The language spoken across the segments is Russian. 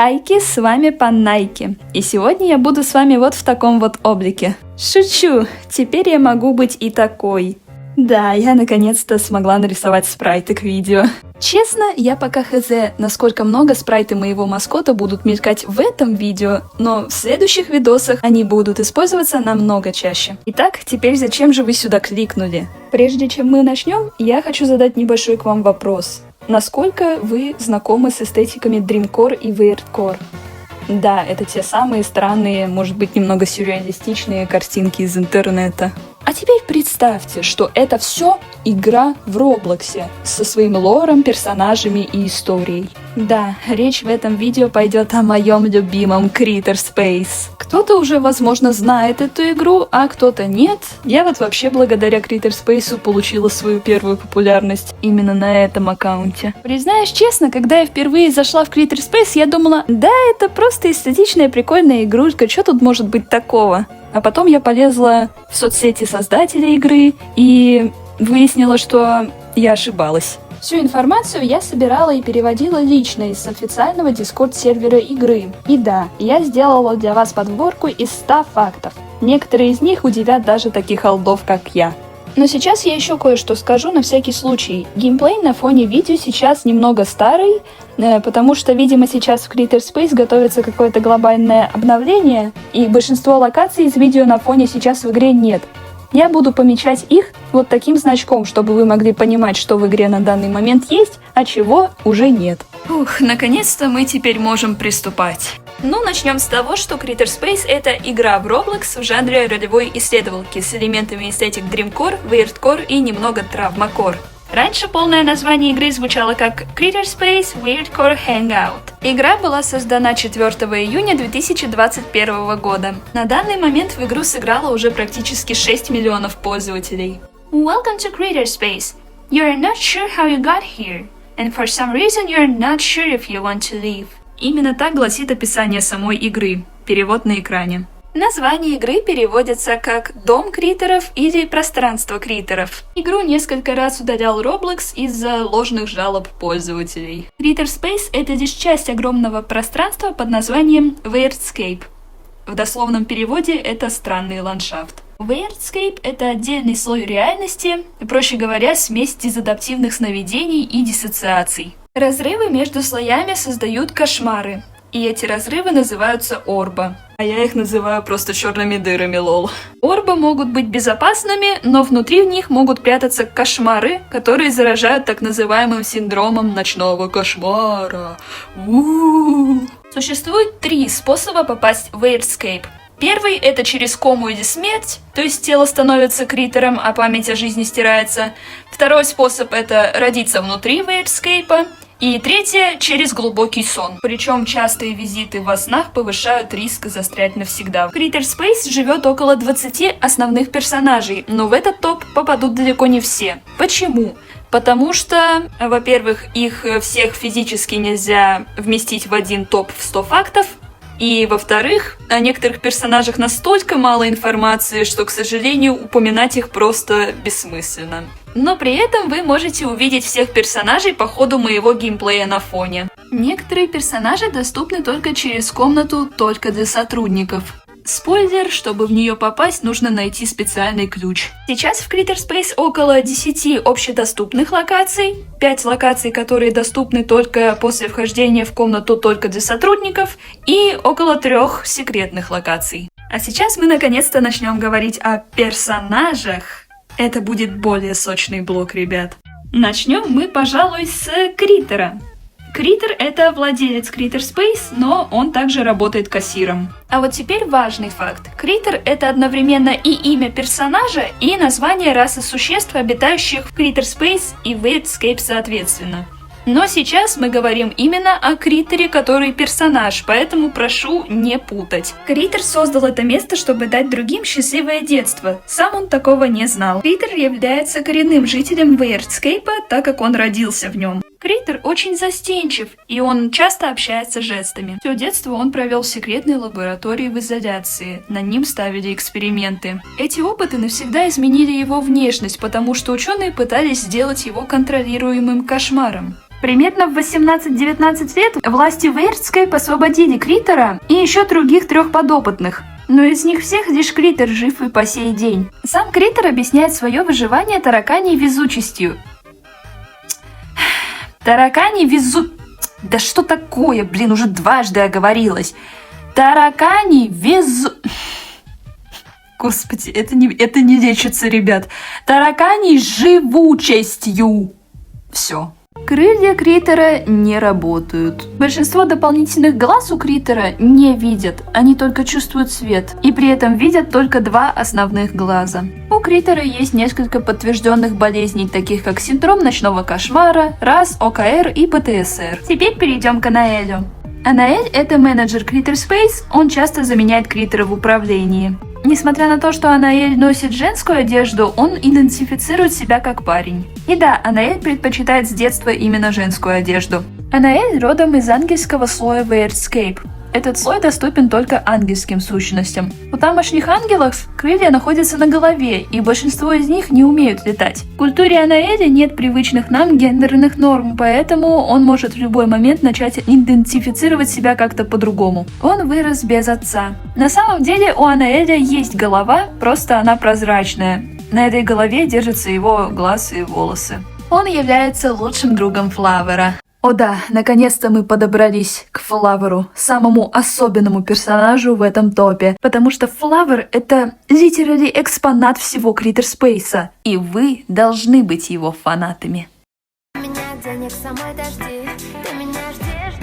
Хайки, с вами Панайки. И сегодня я буду с вами вот в таком вот облике. Шучу, теперь я могу быть и такой. Да, я наконец-то смогла нарисовать спрайты к видео. Честно, я пока хз, насколько много спрайты моего маскота будут мелькать в этом видео, но в следующих видосах они будут использоваться намного чаще. Итак, теперь зачем же вы сюда кликнули? Прежде чем мы начнем, я хочу задать небольшой к вам вопрос. Насколько вы знакомы с эстетиками Dreamcore и Weirdcore? Да, это те самые странные, может быть, немного сюрреалистичные картинки из интернета. А теперь представьте, что это все игра в Роблоксе со своим лором, персонажами и историей. Да, речь в этом видео пойдет о моем любимом Critter Space. Кто-то уже, возможно, знает эту игру, а кто-то нет. Я вот вообще благодаря Critter Space получила свою первую популярность именно на этом аккаунте. Признаюсь честно, когда я впервые зашла в Critter Space, я думала, да, это просто эстетичная прикольная игрулька, что тут может быть такого? А потом я полезла в соцсети создателя игры и выяснила, что я ошибалась. Всю информацию я собирала и переводила лично из официального дискорд-сервера игры. И да, я сделала для вас подборку из 100 фактов. Некоторые из них удивят даже таких олдов, как я. Но сейчас я еще кое-что скажу на всякий случай. Геймплей на фоне видео сейчас немного старый, потому что, видимо, сейчас в Critter Space готовится какое-то глобальное обновление, и большинство локаций из видео на фоне сейчас в игре нет. Я буду помечать их вот таким значком, чтобы вы могли понимать, что в игре на данный момент есть, а чего уже нет. Ух, наконец-то мы теперь можем приступать. Ну, начнем с того, что Critter Space — это игра в Roblox в жанре ролевой исследовалки с элементами эстетик Dreamcore, Weirdcore и немного Travmacore. Раньше полное название игры звучало как Critter Space Weirdcore Hangout. Игра была создана 4 июня 2021 года. На данный момент в игру сыграло уже практически 6 миллионов пользователей. Welcome to Critter Space. You're not sure how you got here, and for some reason you're not sure if you want to leave. Именно так гласит описание самой игры. Перевод на экране. Название игры переводится как «Дом критеров» или «Пространство критеров». Игру несколько раз удалял Roblox из-за ложных жалоб пользователей. Critter Space — это лишь часть огромного пространства под названием Weirdscape. В дословном переводе это «странный ландшафт». Weirdscape — это отдельный слой реальности, проще говоря, смесь дезадаптивных сновидений и диссоциаций. Разрывы между слоями создают кошмары, и эти разрывы называются орба. А я их называю просто черными дырами, лол. Орбы могут быть безопасными, но внутри в них могут прятаться кошмары, которые заражают так называемым синдромом ночного кошмара. Существует 3 способа попасть в Weirdscape. Первый — это через кому или смерть, то есть тело становится критером, а память о жизни стирается. Второй способ — это родиться внутри Weirdscape. И третье — через глубокий сон. Причем частые визиты во снах повышают риск застрять навсегда. В Critter Space живет около 20 основных персонажей, но в этот топ попадут далеко не все. Почему? Потому что, во-первых, их всех физически нельзя вместить в один топ в 100 фактов, и, во-вторых, о некоторых персонажах настолько мало информации, что, к сожалению, упоминать их просто бессмысленно. Но при этом вы можете увидеть всех персонажей по ходу моего геймплея на фоне. Некоторые персонажи доступны только через комнату только для сотрудников. Спойлер, чтобы в нее попасть, нужно найти специальный ключ. Сейчас в Critter Space около 10 общедоступных локаций, 5 локаций, которые доступны только после вхождения в комнату только для сотрудников, и около 3 секретных локаций. А сейчас мы наконец-то начнем говорить о персонажах. Это будет более сочный блок, ребят. Начнем мы, пожалуй, с Криттера. Криттер — это владелец Critter Space, но он также работает кассиром. А вот теперь важный факт. Криттер — это одновременно и имя персонажа, и название расы существ, обитающих в Critter Space и Weirdscape соответственно. Но сейчас мы говорим именно о Криттере, который персонаж, поэтому прошу не путать. Криттер создал это место, чтобы дать другим счастливое детство. Сам он такого не знал. Криттер является коренным жителем Weirdscape, так как он родился в нем. Криттер очень застенчив, и он часто общается жестами. Все детство он провел в секретной лаборатории в изоляции. На ним ставили эксперименты. Эти опыты навсегда изменили его внешность, потому что ученые пытались сделать его контролируемым кошмаром. Примерно в 18-19 лет власти Вейрдскейп освободили Криттера и еще других 3 подопытных. Но из них всех лишь Криттер жив и по сей день. Сам Криттер объясняет свое выживание тараканьей везучестью. Да что такое, блин, уже дважды оговорилась. Господи, это не лечится, ребят. Тараканьей живучестью. Все. Крылья Криттера не работают. Большинство дополнительных глаз у Криттера не видят, они только чувствуют свет, и при этом видят только 2 основных глаза. У Криттера есть несколько подтвержденных болезней, таких как синдром ночного кошмара, РАС, ОКР и ПТСР. Теперь перейдем к Анаэлю. Анаэль — это менеджер Криттерспейс, он часто заменяет Криттера в управлении. Несмотря на то, что Анаэль носит женскую одежду, он идентифицирует себя как парень. И да, Анаэль предпочитает с детства именно женскую одежду. Анаэль родом из ангельского слоя Вейрдскейп. Этот слой доступен только ангельским сущностям. У тамошних ангелов крылья находятся на голове, и большинство из них не умеют летать. В культуре Анаэля нет привычных нам гендерных норм, поэтому он может в любой момент начать идентифицировать себя как-то по-другому. Он вырос без отца. На самом деле у Анаэля есть голова, просто она прозрачная. На этой голове держатся его глаз и волосы. Он является лучшим другом Флавера. О да, наконец-то мы подобрались к Флаверу, самому особенному персонажу в этом топе, потому что Флавер — это literally экспонат всего Криттерспейса, и вы должны быть его фанатами. У меня денег самой дожди, ты меня ждешь.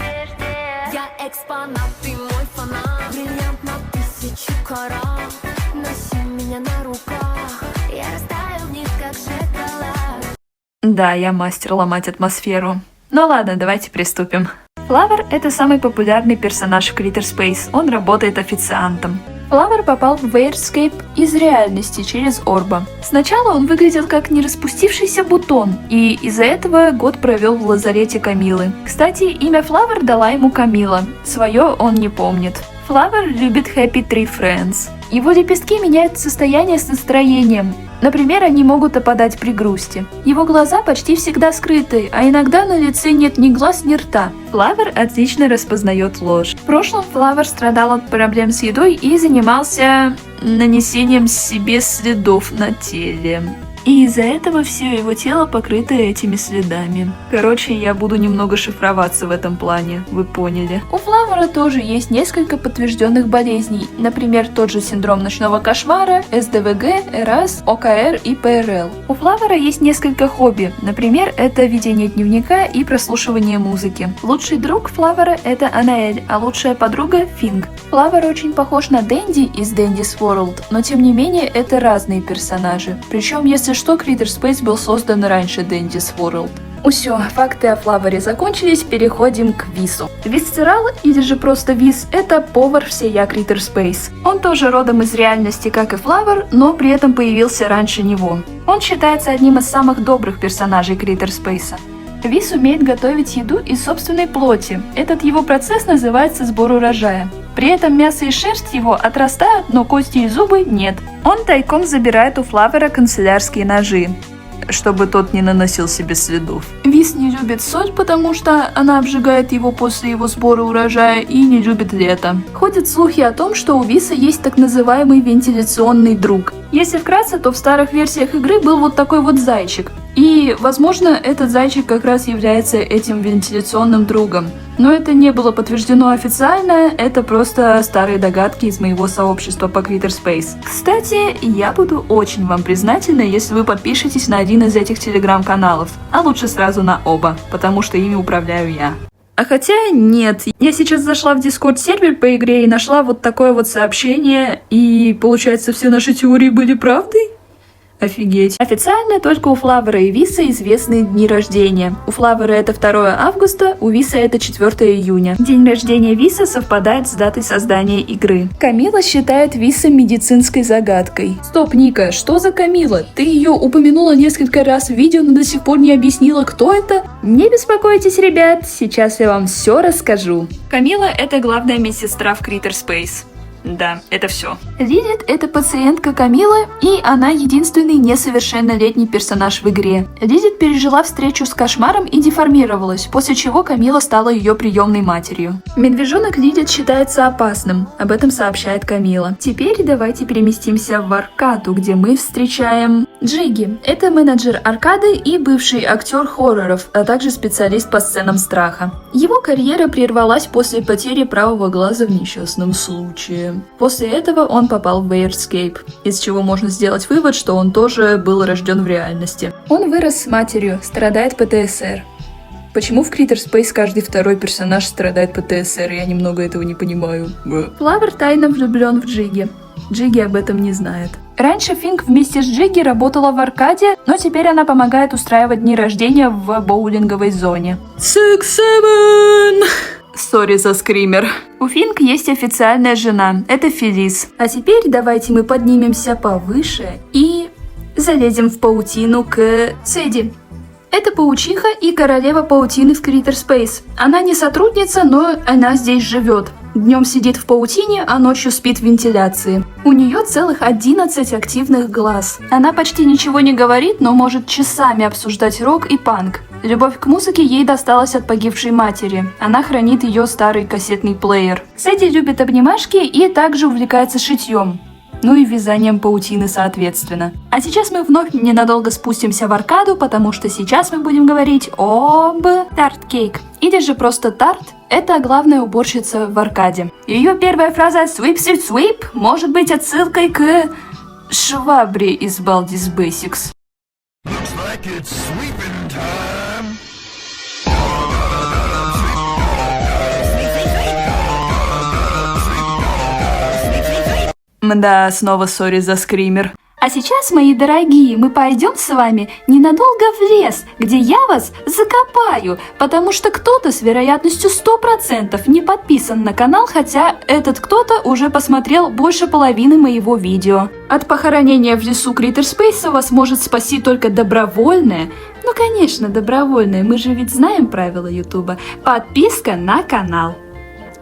Я экспонат, ты мой фанат, бриллиант на 1000 карат, носи меня на руках, я растаю в них как шоколад. Да, я мастер ломать атмосферу. Ну ладно, давайте приступим. Флавер — это самый популярный персонаж в Криттерспейс, он работает официантом. Флавер попал в Вейрдскейп из реальности через Орба. Сначала он выглядел как не распустившийся бутон, и из-за этого год провел в лазарете Камилы. Кстати, имя Флавер дала ему Камила, свое он не помнит. Флавер любит Happy Tree Friends. Его лепестки меняют состояние с настроением. Например, они могут опадать при грусти. Его глаза почти всегда скрыты, а иногда на лице нет ни глаз, ни рта. Флавер отлично распознает ложь. В прошлом Флавер страдал от проблем с едой и занимался нанесением себе следов на теле. И из-за этого все его тело покрыто этими следами. Короче, я буду немного шифроваться в этом плане, вы поняли. У Флавера тоже есть несколько подтвержденных болезней, например, тот же синдром ночного кошмара, СДВГ, РАС, ОКР и ПРЛ. У Флавера есть несколько хобби, например, это ведение дневника и прослушивание музыки. Лучший друг Флавера — это Анаэль, а лучшая подруга — Финг. Флавер очень похож на Дэнди из Dandy's World, но тем не менее это разные персонажи. Причем, если что, Криттерспейс был создан раньше Dandy's World. Все, факты о Флавере закончились, переходим к Вису. Висцерал, или же просто Вис, это повар всея Криттерспейс. Он тоже родом из реальности, как и Флавер, но при этом появился раньше него. Он считается одним из самых добрых персонажей Криттерспейса. Вис умеет готовить еду из собственной плоти. Этот его процесс называется сбор урожая. При этом мясо и шерсть его отрастают, но кости и зубы нет. Он тайком забирает у Флавера канцелярские ножи, чтобы тот не наносил себе следов. Вис не любит соль, потому что она обжигает его после его сбора урожая, и не любит лето. Ходят слухи о том, что у Виса есть так называемый вентиляционный друг. Если вкратце, то в старых версиях игры был вот такой вот зайчик. И, возможно, этот зайчик как раз является этим вентиляционным другом. Но это не было подтверждено официально, это просто старые догадки из моего сообщества по Криттерспейс. Кстати, я буду очень вам признательна, если вы подпишетесь на один из этих телеграм-каналов, а лучше сразу на оба, потому что ими управляю я. А хотя нет, я сейчас зашла в Discord сервер по игре и нашла вот такое вот сообщение, и получается все наши теории были правдой? Офигеть. Официально только у Флавера и Виса известны дни рождения. У Флавера это 2 августа, у Виса это 4 июня. День рождения Виса совпадает с датой создания игры. Камила считает Виса медицинской загадкой. Стоп, Ника, что за Камила? Ты ее упомянула несколько раз в видео, но до сих пор не объяснила, кто это? Не беспокойтесь, ребят, сейчас я вам все расскажу. Камила — это главная медсестра в Криттерспейс. Да, это все. Лилит — это пациентка Камилы, и она единственный несовершеннолетний персонаж в игре. Лилит пережила встречу с кошмаром и деформировалась, после чего Камила стала ее приемной матерью. Медвежонок Лилит считается опасным, об этом сообщает Камила. Теперь давайте переместимся в Аркаду, где мы встречаем Джигги. Это менеджер Аркады и бывший актер хорроров, а также специалист по сценам страха. Его карьера прервалась после потери правого глаза в несчастном случае. После этого он попал в Weirdscape, из чего можно сделать вывод, что он тоже был рожден в реальности. Он вырос с матерью, страдает ПТСР. Почему в Critter Space каждый второй персонаж страдает ПТСР? Я немного этого не понимаю. Флавер тайно влюблен в Джигги. Джигги об этом не знает. Раньше Финк вместе с Джигги работала в Аркаде, но теперь она помогает устраивать дни рождения в боулинговой зоне. 6-7! Сори за скример. У Финк есть официальная жена, это Фелис. А теперь давайте мы поднимемся повыше и залезем в паутину к Сэдди. Это паучиха и королева паутины в Critter Space. Она не сотрудница, но она здесь живет. Днем сидит в паутине, а ночью спит в вентиляции. У нее целых 11 активных глаз. Она почти ничего не говорит, но может часами обсуждать рок и панк. Любовь к музыке ей досталась от погибшей матери. Она хранит ее старый кассетный плеер. Сэдди любит обнимашки и также увлекается шитьем. Ну и вязанием паутины соответственно. А сейчас мы вновь ненадолго спустимся в Аркаду, потому что сейчас мы будем говорить об Тарт Кейк. Или же просто Тарт. Это главная уборщица в Аркаде. Ее первая фраза «Sweep, sweep, sweep» может быть отсылкой к швабре из Baldi's Basics. Мда, снова сори за скример. А сейчас, мои дорогие, мы пойдем с вами ненадолго в лес, где я вас закопаю, потому что кто-то с вероятностью 100% не подписан на канал, хотя этот кто-то уже посмотрел больше половины моего видео. От похоронения в лесу Critter Space вас может спасти только добровольное, ну конечно добровольное, мы же ведь знаем правила ютуба, подписка на канал.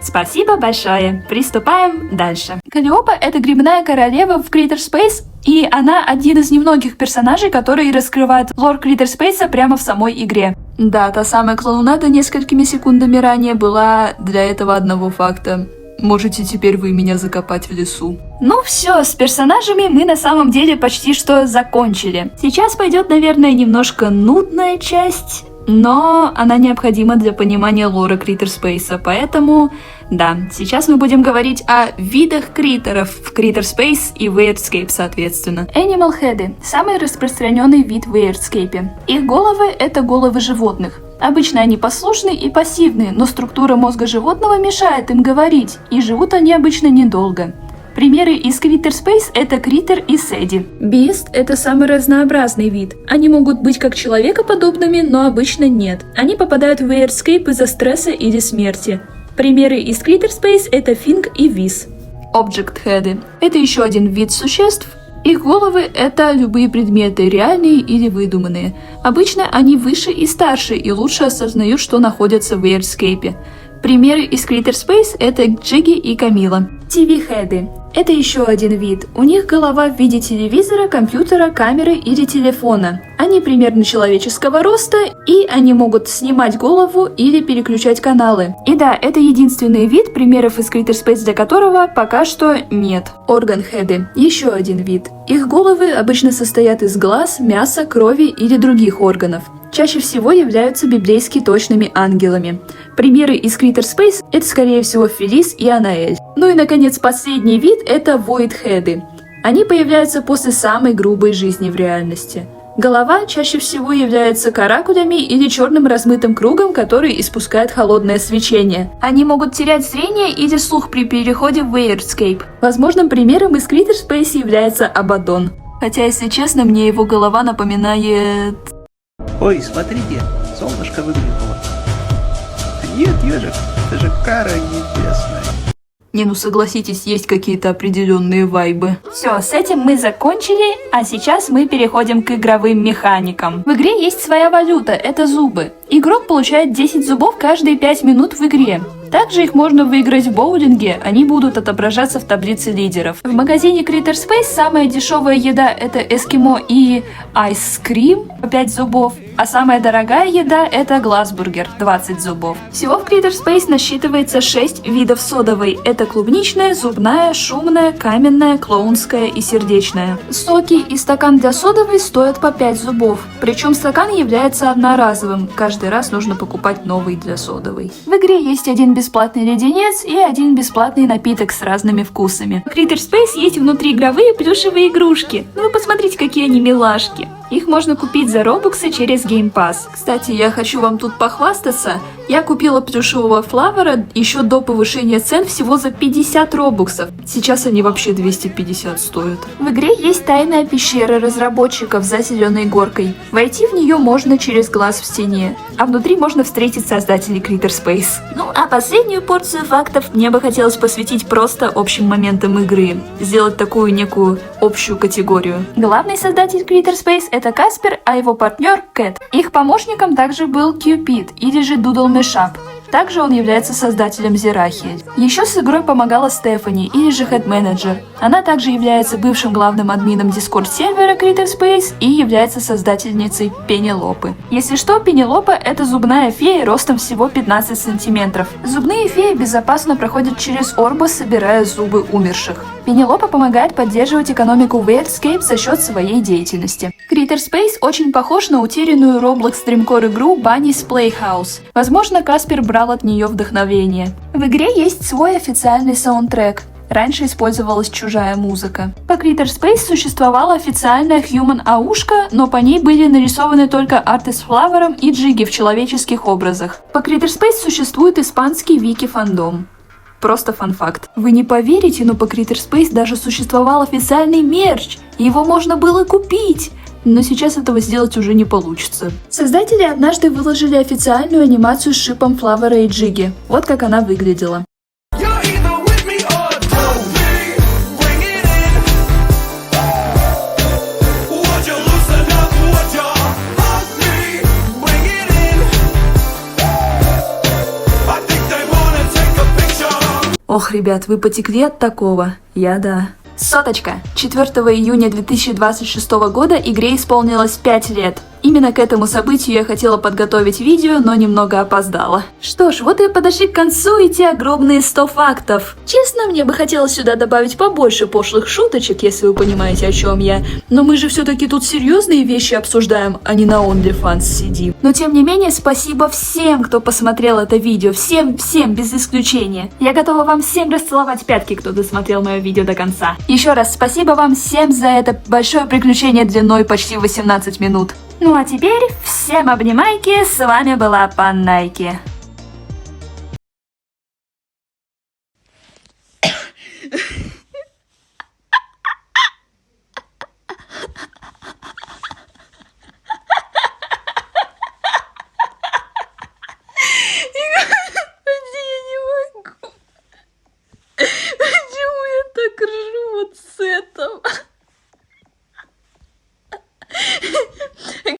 Спасибо большое. Приступаем дальше. Калиопа — это грибная королева в Critter Space, и она один из немногих персонажей, которые раскрывают лор Critter Space прямо в самой игре. Да, та самая клоунада несколькими секундами ранее была для этого одного факта. Можете теперь вы меня закопать в лесу. Ну все, с персонажами мы на самом деле почти что закончили. Сейчас пойдет, наверное, немножко нудная часть, но она необходима для понимания лора Critter Space, поэтому, да, сейчас мы будем говорить о видах критеров в Critter Space и Weirdscape, соответственно. Animal Head – самый распространенный вид в Weirdscape. Их головы – это головы животных. Обычно они послушны и пассивны, но структура мозга животного мешает им говорить, и живут они обычно недолго. Примеры из Critter Space — это Криттер и Сэдди. Beast — это самый разнообразный вид. Они могут быть как человекоподобными, но обычно нет. Они попадают в Weirdscape из-за стресса или смерти. Примеры из Critter Space — это Финк и Виз. Object Head — это еще один вид существ. Их головы — это любые предметы, реальные или выдуманные. Обычно они выше и старше, и лучше осознают, что находятся в Weirdscape. Примеры из Critter Space — это Джигги и Камила. TV-хеды — это еще один вид. У них голова в виде телевизора, компьютера, камеры или телефона. Они примерно человеческого роста, и они могут снимать голову или переключать каналы. И да, это единственный вид, примеров из Critter Space для которого пока что нет. Орган-хеды — еще один вид. Их головы обычно состоят из глаз, мяса, крови или других органов. Чаще всего являются библейски точными ангелами. Примеры из Critter Space — это, скорее всего, Фелис и Анаэль. Ну и, наконец, последний вид — это Void-хеды. Они появляются после самой грубой жизни в реальности. Голова чаще всего является каракулями или черным размытым кругом, который испускает холодное свечение. Они могут терять зрение или слух при переходе в Weirdscape. Возможным примером из Critter Space является Абаддон. Хотя, если честно, мне его голова напоминает... Ой, смотрите, солнышко выглянуло. Нет, ежик, это же кара небесная. Не, ну согласитесь, есть какие-то определенные вайбы. Все, с этим мы закончили, а сейчас мы переходим к игровым механикам. В игре есть своя валюта, это зубы. Игрок получает 10 зубов каждые 5 минут в игре. Также их можно выиграть в боулинге, они будут отображаться в таблице лидеров. В магазине Critter Space самая дешевая еда это эскимо и айскрим, 5 зубов, а самая дорогая еда это глазбургер, 20 зубов. Всего в Critter Space насчитывается 6 видов содовой, это клубничная, зубная, шумная, каменная, клоунская и сердечная. Соки и стакан для содовой стоят по 5 зубов, причем стакан является одноразовым, каждый раз нужно покупать новый для содовой. В игре есть один бесплатный леденец и один бесплатный напиток с разными вкусами. В Critter Space есть внутриигровые плюшевые игрушки. Ну вы посмотрите, какие они милашки. Их можно купить за робоксы через Game Pass. Кстати, я хочу вам тут похвастаться. Я купила плюшевого Флавера еще до повышения цен всего за 50 робоксов. Сейчас они вообще 250 стоят. В игре есть тайная пещера разработчиков за зеленой горкой. Войти в нее можно через глаз в стене, а внутри можно встретить создателей Critter Space. Ну а последнюю порцию фактов мне бы хотелось посвятить просто общим моментам игры. Сделать такую некую общую категорию. Главный создатель Critter Space это Каспер, а его партнер Кэт. Их помощником также был Кьюпид или же Дудл Мешап. Также он является создателем Зерахи. Еще с игрой помогала Стефани или же Head Manager. Она также является бывшим главным админом Discord сервера Critter Space и является создательницей Пенелопы. Если что, Пенелопа это зубная фея ростом всего 15 сантиметров. Зубные феи безопасно проходят через Орбос, собирая зубы умерших. Пенелопа помогает поддерживать экономику Worldscape за счет своей деятельности. Critter Space очень похож на утерянную Roblox Dreamcore игру Bunny's Playhouse. Возможно, Каспер брал от нее вдохновение. В игре есть свой официальный саундтрек. Раньше использовалась чужая музыка. По Critter Space существовала официальная Human Аушка, но по ней были нарисованы только арты с Флавером и Джиги в человеческих образах. По Critter Space существует испанский вики-фандом. Просто фан-факт. Вы не поверите, но по Critter Space даже существовал официальный мерч, и его можно было купить. Но сейчас этого сделать уже не получится. Создатели однажды выложили официальную анимацию с шипом Флавера и Джиги. Вот как она выглядела. Ох, ребят, вы потекли от такого? Я да. Соточка. 4 июня 2026 года игре исполнилось 5 лет. Именно к этому событию я хотела подготовить видео, но немного опоздала. Что ж, вот и подошли к концу эти огромные 100 фактов. Честно, мне бы хотелось сюда добавить побольше пошлых шуточек, если вы понимаете, о чем я. Но мы же все-таки тут серьезные вещи обсуждаем, а не на OnlyFans сидим. Но тем не менее, спасибо всем, кто посмотрел это видео. Всем, без исключения. Я готова вам всем расцеловать пятки, кто досмотрел мое видео до конца. Еще раз спасибо вам всем за это большое приключение длиной почти 18 минут. Ну а теперь всем обнимайки, с вами была Паннайки.